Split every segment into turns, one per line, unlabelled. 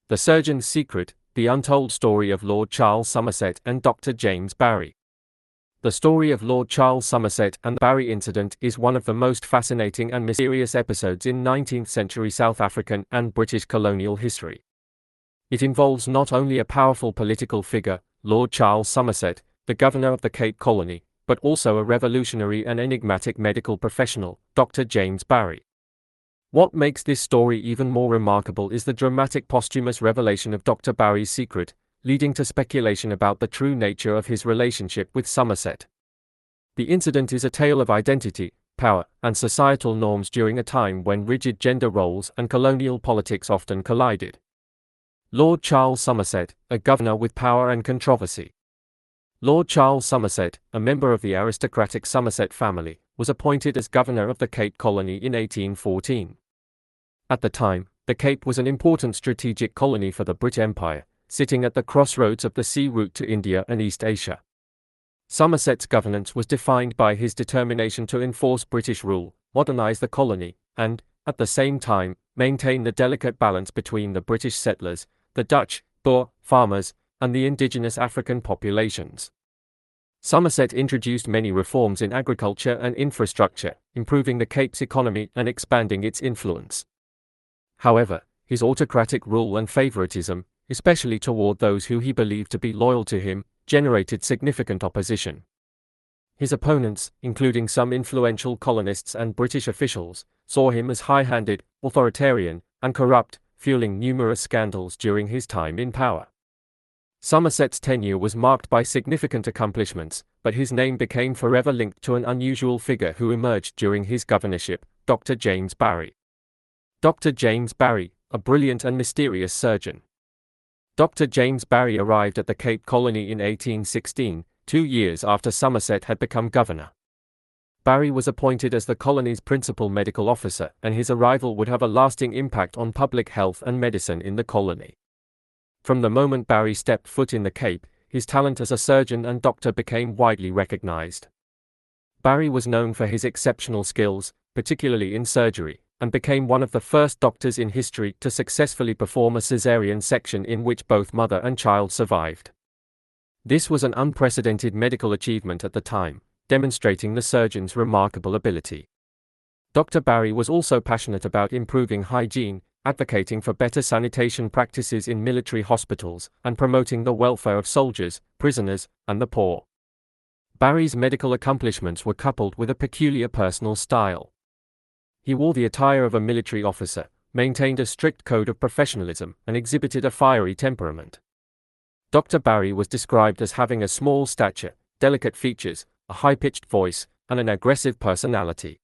The Surgeon's Secret, the untold story of Lord Charles Somerset and Dr. James Barry. The story of Lord Charles Somerset and the Barry incident is one of the most fascinating and mysterious episodes in 19th century South African and British colonial history. It involves not only a powerful political figure, Lord Charles Somerset, the governor of the Cape Colony, but also a revolutionary and enigmatic medical professional, Dr. James Barry. What makes this story even more remarkable is the dramatic posthumous revelation of Dr. Barry's secret, leading to speculation about the true nature of his relationship with Somerset. The incident is a tale of identity, power, and societal norms during a time when rigid gender roles and colonial politics often collided. Lord Charles Somerset, a governor with power and controversy. Lord Charles Somerset, a member of the aristocratic Somerset family, was appointed as governor of the Cape Colony in 1814. At the time, the Cape was an important strategic colony for the British Empire, sitting at the crossroads of the sea route to India and East Asia. Somerset's governance was defined by his determination to enforce British rule, modernize the colony, and, at the same time, maintain the delicate balance between the British settlers, the Dutch, Boer, farmers, and the indigenous African populations. Somerset introduced many reforms in agriculture and infrastructure, improving the Cape's economy and expanding its influence. However, his autocratic rule and favoritism, especially toward those who he believed to be loyal to him, generated significant opposition. His opponents, including some influential colonists and British officials, saw him as high-handed, authoritarian, and corrupt, fueling numerous scandals during his time in power. Somerset's tenure was marked by significant accomplishments, but his name became forever linked to an unusual figure who emerged during his governorship, Dr. James Barry. Dr. James Barry, a brilliant and mysterious surgeon. Dr. James Barry arrived at the Cape Colony in 1816, 2 years after Somerset had become governor. Barry was appointed as the colony's principal medical officer, and his arrival would have a lasting impact on public health and medicine in the colony. From the moment Barry stepped foot in the Cape, his talent as a surgeon and doctor became widely recognized. Barry was known for his exceptional skills, particularly in surgery, and became one of the first doctors in history to successfully perform a caesarean section in which both mother and child survived. This was an unprecedented medical achievement at the time, demonstrating the surgeon's remarkable ability. Dr. Barry was also passionate about improving hygiene, advocating for better sanitation practices in military hospitals, and promoting the welfare of soldiers, prisoners, and the poor. Barry's medical accomplishments were coupled with a peculiar personal style. He wore the attire of a military officer, maintained a strict code of professionalism, and exhibited a fiery temperament. Dr. Barry was described as having a small stature, delicate features, a high-pitched voice, and an aggressive personality.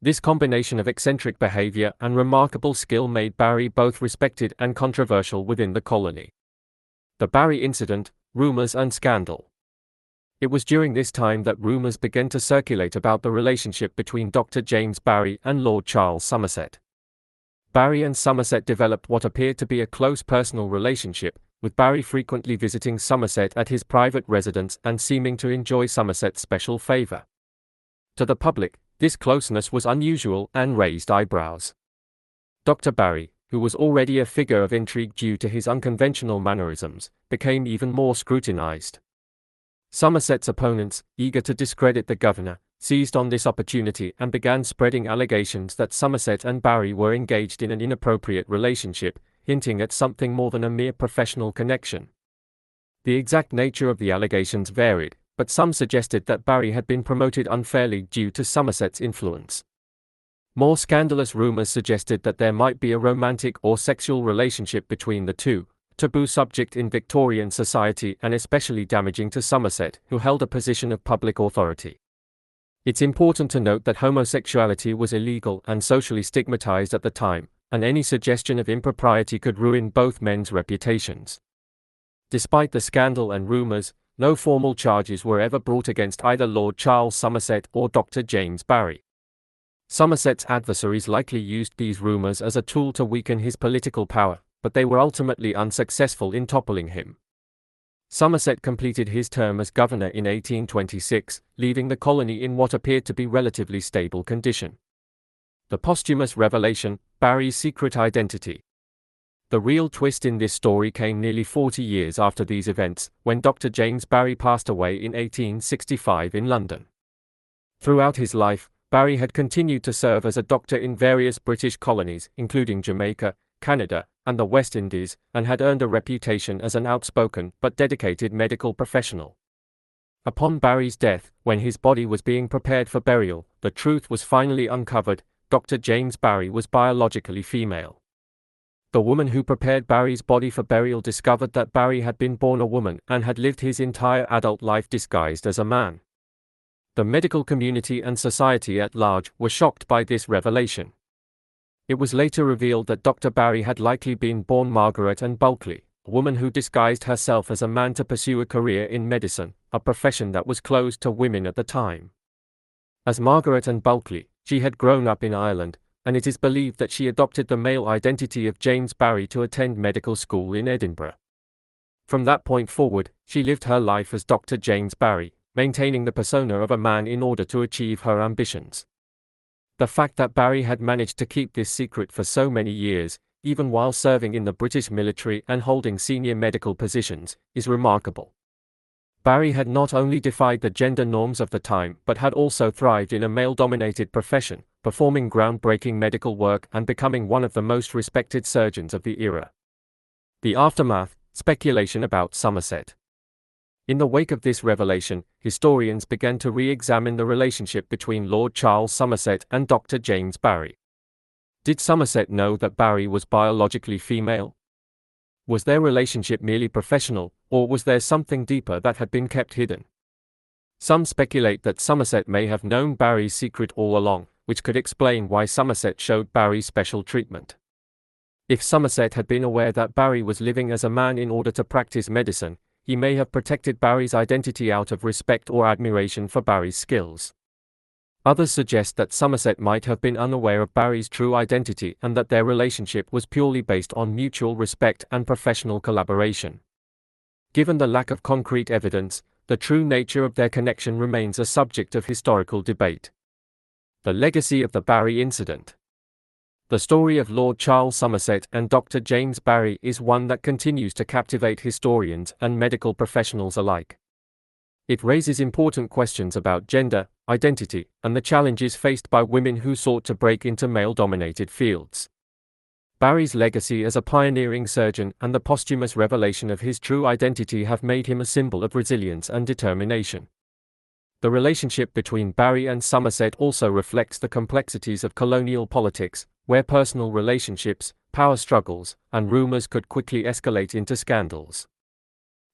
This combination of eccentric behavior and remarkable skill made Barry both respected and controversial within the colony. The Barry incident, rumors and scandal. It was during this time that rumors began to circulate about the relationship between Dr. James Barry and Lord Charles Somerset. Barry and Somerset developed what appeared to be a close personal relationship, with Barry frequently visiting Somerset at his private residence and seeming to enjoy Somerset's special favor. To the public, this closeness was unusual and raised eyebrows. Dr. Barry, who was already a figure of intrigue due to his unconventional mannerisms, became even more scrutinized. Somerset's opponents, eager to discredit the governor, seized on this opportunity and began spreading allegations that Somerset and Barry were engaged in an inappropriate relationship, hinting at something more than a mere professional connection. The exact nature of the allegations varied, but some suggested that Barry had been promoted unfairly due to Somerset's influence. More scandalous rumors suggested that there might be a romantic or sexual relationship between the two, a taboo subject in Victorian society and especially damaging to Somerset, who held a position of public authority. It's important to note that homosexuality was illegal and socially stigmatized at the time, and any suggestion of impropriety could ruin both men's reputations. Despite the scandal and rumors, no formal charges were ever brought against either Lord Charles Somerset or Dr. James Barry. Somerset's adversaries likely used these rumors as a tool to weaken his political power, but they were ultimately unsuccessful in toppling him. Somerset completed his term as governor in 1826, leaving the colony in what appeared to be relatively stable condition. The posthumous revelation, Barry's secret identity. The real twist in this story came nearly 40 years after these events, when Dr. James Barry passed away in 1865 in London. Throughout his life, Barry had continued to serve as a doctor in various British colonies, including Jamaica, Canada, and the West Indies, and had earned a reputation as an outspoken but dedicated medical professional. Upon Barry's death, when his body was being prepared for burial, the truth was finally uncovered: Dr. James Barry was biologically female. The woman who prepared Barry's body for burial discovered that Barry had been born a woman and had lived his entire adult life disguised as a man. The medical community and society at large were shocked by this revelation. It was later revealed that Dr. Barry had likely been born Margaret Ann Bulkley, a woman who disguised herself as a man to pursue a career in medicine, a profession that was closed to women at the time. As Margaret Ann Bulkley, she had grown up in Ireland, and it is believed that she adopted the male identity of James Barry to attend medical school in Edinburgh. From that point forward, she lived her life as Dr. James Barry, maintaining the persona of a man in order to achieve her ambitions. The fact that Barry had managed to keep this secret for so many years, even while serving in the British military and holding senior medical positions, is remarkable. Barry had not only defied the gender norms of the time but had also thrived in a male-dominated profession, performing groundbreaking medical work and becoming one of the most respected surgeons of the era. The aftermath: speculation about Somerset. In the wake of this revelation, historians began to re-examine the relationship between Lord Charles Somerset and Dr. James Barry. Did Somerset know that Barry was biologically female? Was their relationship merely professional, or was there something deeper that had been kept hidden? Some speculate that Somerset may have known Barry's secret all along, which could explain why Somerset showed Barry special treatment. If Somerset had been aware that Barry was living as a man in order to practice medicine, he may have protected Barry's identity out of respect or admiration for Barry's skills. Others suggest that Somerset might have been unaware of Barry's true identity and that their relationship was purely based on mutual respect and professional collaboration. Given the lack of concrete evidence, the true nature of their connection remains a subject of historical debate. The legacy of the Barry incident. The story of Lord Charles Somerset and Dr. James Barry is one that continues to captivate historians and medical professionals alike. It raises important questions about gender, identity, and the challenges faced by women who sought to break into male-dominated fields. Barry's legacy as a pioneering surgeon and the posthumous revelation of his true identity have made him a symbol of resilience and determination. The relationship between Barry and Somerset also reflects the complexities of colonial politics, where personal relationships, power struggles, and rumors could quickly escalate into scandals.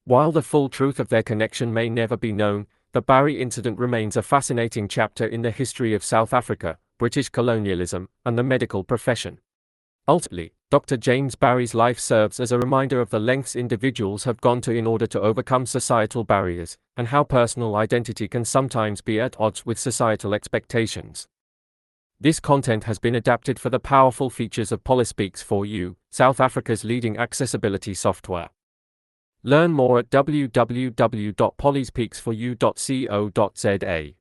While the full truth of their connection may never be known, the Barry incident remains a fascinating chapter in the history of South Africa, British colonialism, and the medical profession. Ultimately, Dr. James Barry's life serves as a reminder of the lengths individuals have gone to in order to overcome societal barriers, and how personal identity can sometimes be at odds with societal expectations. This content has been adapted for the powerful features of Polyspeaks for You, South Africa's leading accessibility software. Learn more at www.polyspeaksforyou.co.za.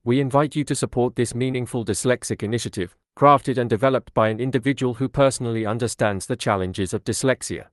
We invite you to support this meaningful dyslexic initiative, crafted and developed by an individual who personally understands the challenges of dyslexia.